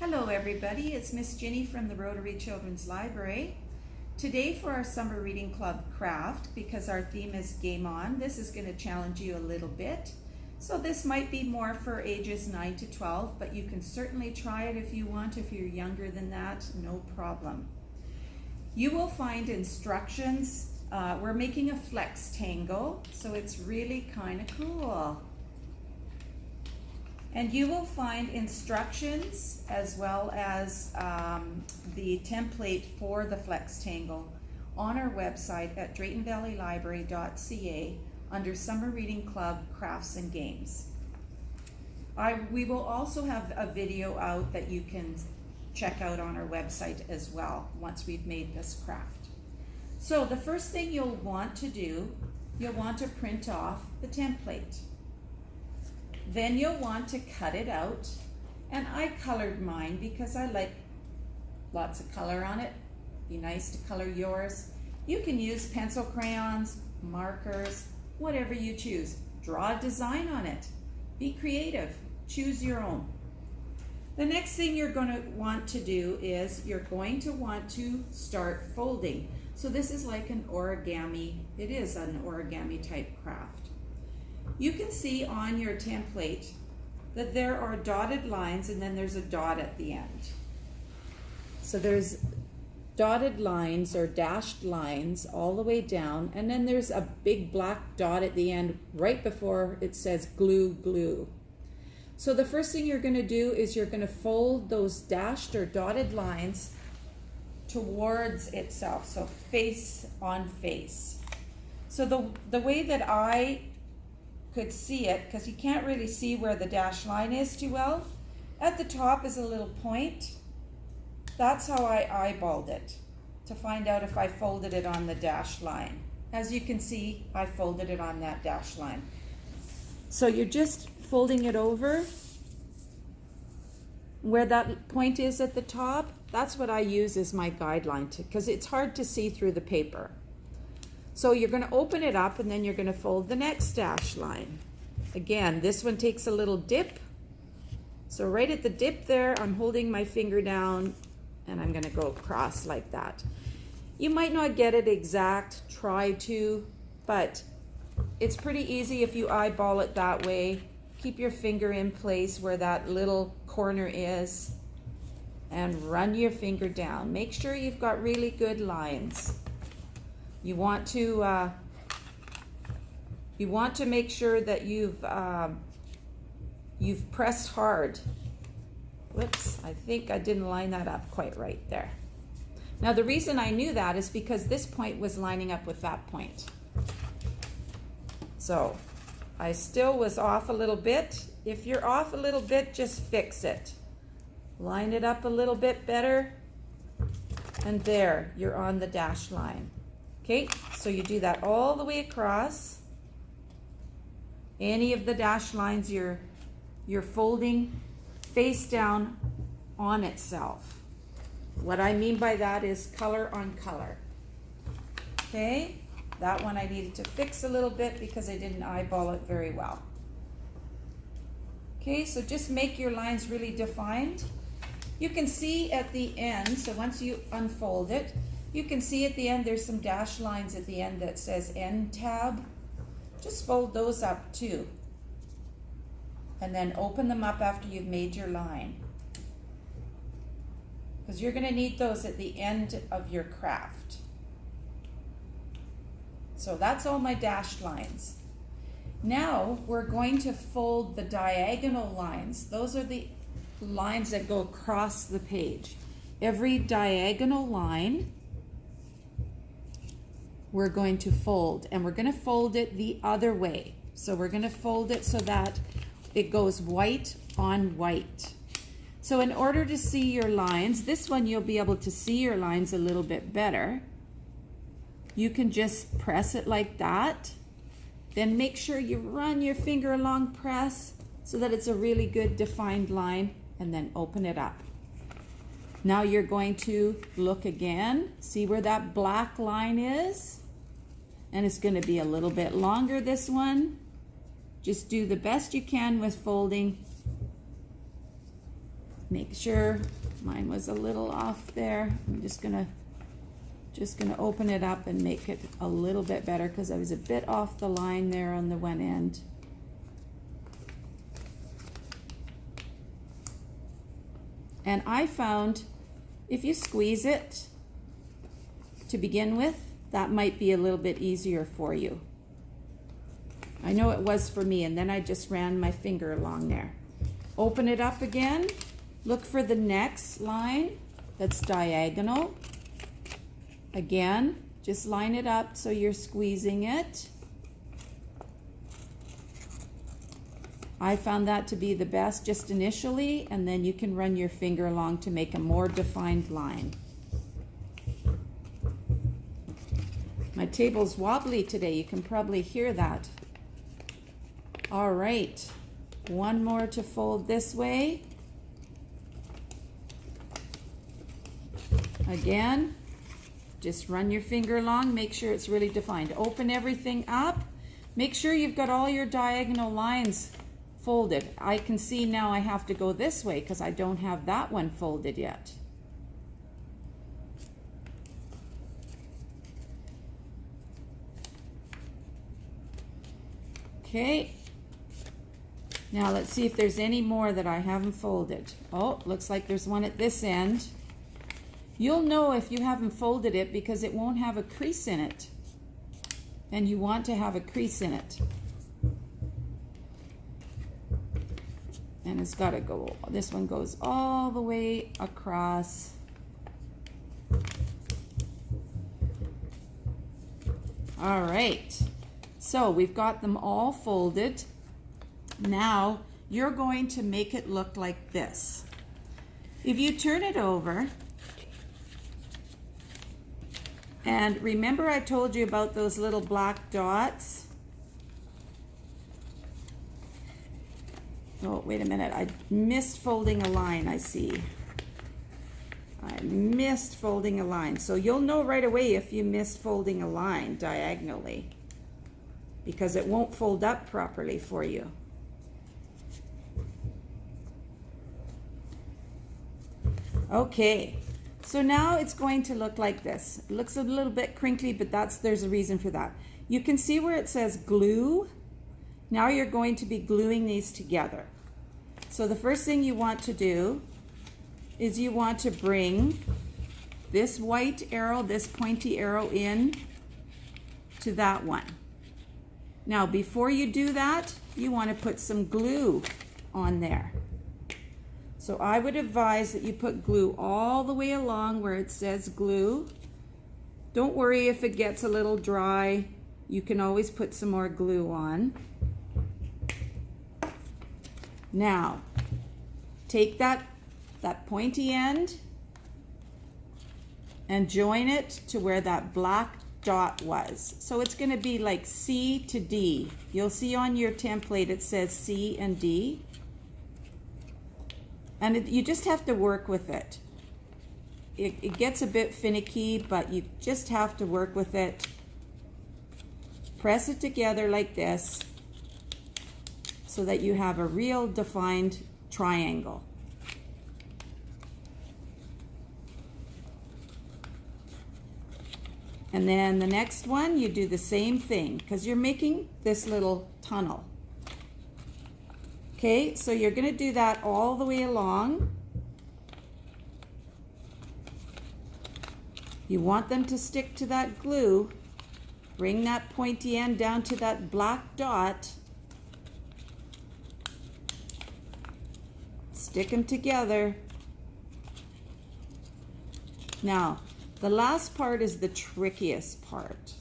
Hello everybody, it's Miss Ginny from the Rotary Children's Library. Today for our Summer Reading Club craft, because our theme is Game On, this is going to challenge you a little bit. So this might be more for ages 9 to 12, but you can certainly try it if you want. If you're younger than that, no problem. You will find instructions. We're making a Flextangle, so it's really kind of cool. And you will find instructions as well as the template for the Flextangle on our website at DVLibrary.ca under Summer Reading Club Crafts and Games. We will also have a video out that you can check out on our website as well once we've made this craft. So the first thing you'll want to do, you'll want to print off the template. Then you'll want to cut it out, and I colored mine because I like lots of color on it. Be nice to color yours. You can use pencil crayons, markers, whatever you choose. Draw a design on it. Be creative. Choose your own. The next thing you're going to want to do is you're going to want to start folding. So this is like an origami. It is an origami type craft. You can see on your template that there are dotted lines and then there's a dot at the end. So there's dotted lines or dashed lines all the way down, and then there's a big black dot at the end right before it says glue, glue. So the first thing you're going to do is you're going to fold those dashed or dotted lines towards itself, so face on face. So the way that I could see it, because you can't really see where the dashed line is too well, at the top is a little point. That's how I eyeballed it to find out if I folded it on the dashed line. As you can see, I folded it on that dashed line. So you're just folding it over where that point is at the top. That's what I use as my guideline, because it's hard to see through the paper. So you're going to open it up and then you're going to fold the next dash line. Again, this one takes a little dip. So right at the dip there, I'm holding my finger down and I'm going to go across like that. You might not get it exact, try to, but it's pretty easy if you eyeball it that way. Keep your finger in place where that little corner is and run your finger down. Make sure you've got really good lines. You want to make sure that you've pressed hard. Whoops, I think I didn't line that up quite right there. Now the reason I knew that is because this point was lining up with that point. So I still was off a little bit. If you're off a little bit, just fix it. Line it up a little bit better, and there, you're on the dashed line. Okay, so you do that all the way across. Any of the dashed lines you're folding face down on itself. What I mean by that is color on color. Okay, that one I needed to fix a little bit because I didn't eyeball it very well. Okay, so just make your lines really defined. You can see at the end, so once you unfold it, you can see at the end there's some dashed lines at the end that says end tab. Just fold those up too. And then open them up after you've made your line, because you're going to need those at the end of your craft. So that's all my dashed lines. Now we're going to fold the diagonal lines. Those are the lines that go across the page. Every diagonal line we're going to fold, and we're going to fold it the other way. So we're going to fold it so that it goes white on white. So in order to see your lines, this one you'll be able to see your lines a little bit better. You can just press it like that. Then make sure you run your finger along, press so that it's a really good defined line, and then open it up. Now you're going to look again, see where that black line is, and it's going to be a little bit longer, this one. Just do the best you can with folding make sure mine was a little off there. I'm just gonna open it up and make it a little bit better because I was a bit off the line there on the one end. And I found if you squeeze it to begin with, that might be a little bit easier for you. I know it was for me, and then I just ran my finger along there. Open it up again, look for the next line that's diagonal. Again, just line it up so you're squeezing it. I found that to be the best just initially, and then you can run your finger along to make a more defined line. My table's wobbly today, you can probably hear that. All right, one more to fold this way. Again, just run your finger along, make sure it's really defined. Open everything up. Make sure you've got all your diagonal lines folded. I can see now I have to go this way because I don't have that one folded yet. Okay, now let's see if there's any more that I haven't folded. Oh, looks like there's one at this end. You'll know if you haven't folded it because it won't have a crease in it. And you want to have a crease in it. And it's got to go, this one goes all the way across. All right, so we've got them all folded. Now you're going to make it look like this. If you turn it over, and remember I told you about those little black dots? Oh, wait a minute, I missed folding a line, I see. I missed folding a line. So you'll know right away if you missed folding a line diagonally, because it won't fold up properly for you. Okay, so now it's going to look like this. It looks a little bit crinkly, but there's a reason for that. You can see where it says glue. Now you're going to be gluing these together. So the first thing you want to do is you want to bring this white arrow, this pointy arrow in to that one. Now before you do that, you want to put some glue on there. So I would advise that you put glue all the way along where it says glue. Don't worry if it gets a little dry. You can always put some more glue on. Now, take that pointy end and join it to where that black dot was. So it's going to be like C to D. You'll see on your template it says C and D. And you just have to work with it. It gets a bit finicky, but you just have to work with it. Press it together like this so that you have a real defined triangle. And then the next one, you do the same thing because you're making this little tunnel. Okay, so you're going to do that all the way along. You want them to stick to that glue. Bring that pointy end down to that black dot. Stick them together. Now, the last part is the trickiest part.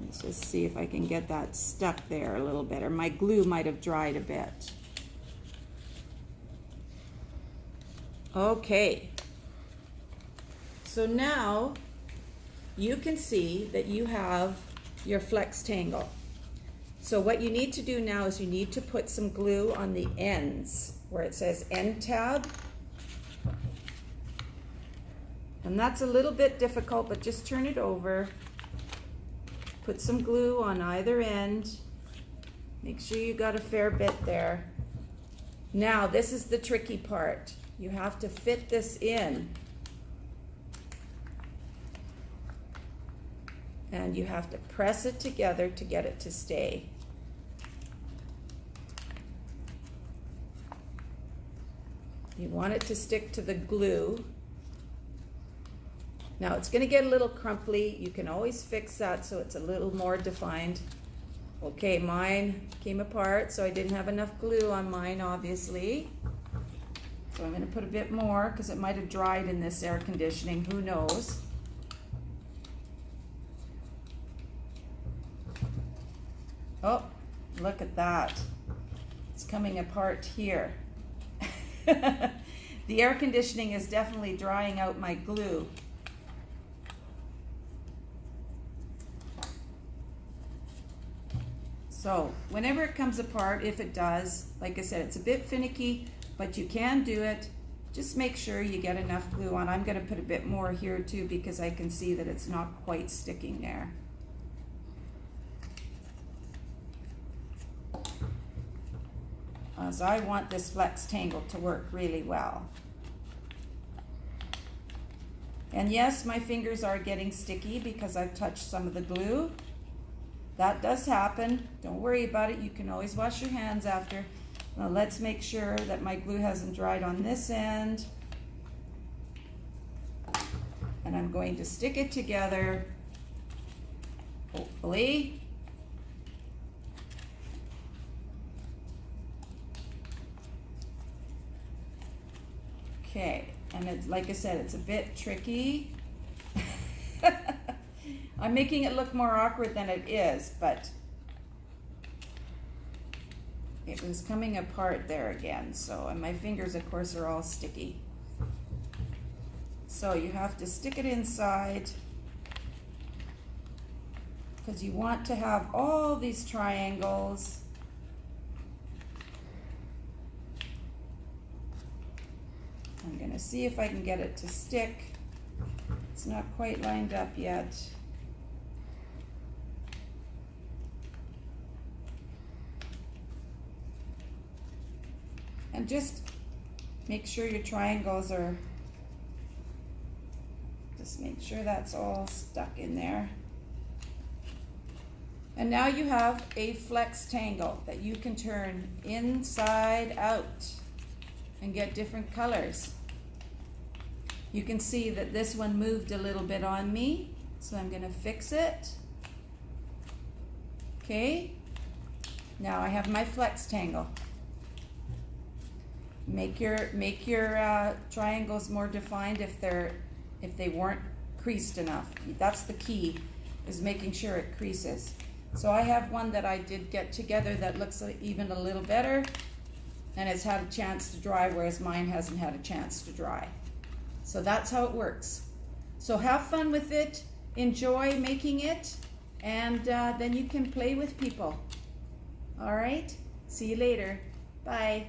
Let's just see if I can get that stuck there a little better. My glue might have dried a bit. Okay. So now you can see that you have your Flextangle. So what you need to do now is you need to put some glue on the ends where it says end tab. And that's a little bit difficult, but just turn it over. Put some glue on either end. Make sure you got a fair bit there. Now, this is the tricky part. You have to fit this in. And you have to press it together to get it to stay. You want it to stick to the glue. Now it's going to get a little crumply. You can always fix that so it's a little more defined. Okay, mine came apart, so I didn't have enough glue on mine, obviously. So I'm going to put a bit more because it might have dried in this air conditioning. Who knows? Oh, look at that. It's coming apart here. The air conditioning is definitely drying out my glue. So whenever it comes apart, if it does, like I said, it's a bit finicky, but you can do it. Just make sure you get enough glue on. I'm going to put a bit more here too because I can see that it's not quite sticking there. As I want this Flextangle to work really well. And yes, my fingers are getting sticky because I've touched some of the glue. That does happen. Don't worry about it. You can always wash your hands after. Now let's make sure that my glue hasn't dried on this end. And I'm going to stick it together, hopefully. Okay, and it's, like I said, it's a bit tricky. I'm making it look more awkward than it is, but it was coming apart there again. So, and my fingers, of course, are all sticky. So you have to stick it inside because you want to have all these triangles. I'm going to see if I can get it to stick. It's not quite lined up yet. And just make sure your triangles are, just make sure that's all stuck in there. And now you have a Flextangle that you can turn inside out and get different colors. You can see that this one moved a little bit on me, so I'm going to fix it. Okay, now I have my Flextangle. Make your triangles more defined if they weren't creased enough. That's the key, is making sure it creases. So I have one that I did get together that looks even a little better, and it's had a chance to dry, whereas mine hasn't had a chance to dry. So that's how it works. So have fun with it, enjoy making it, and then you can play with people. All right, see you later. Bye.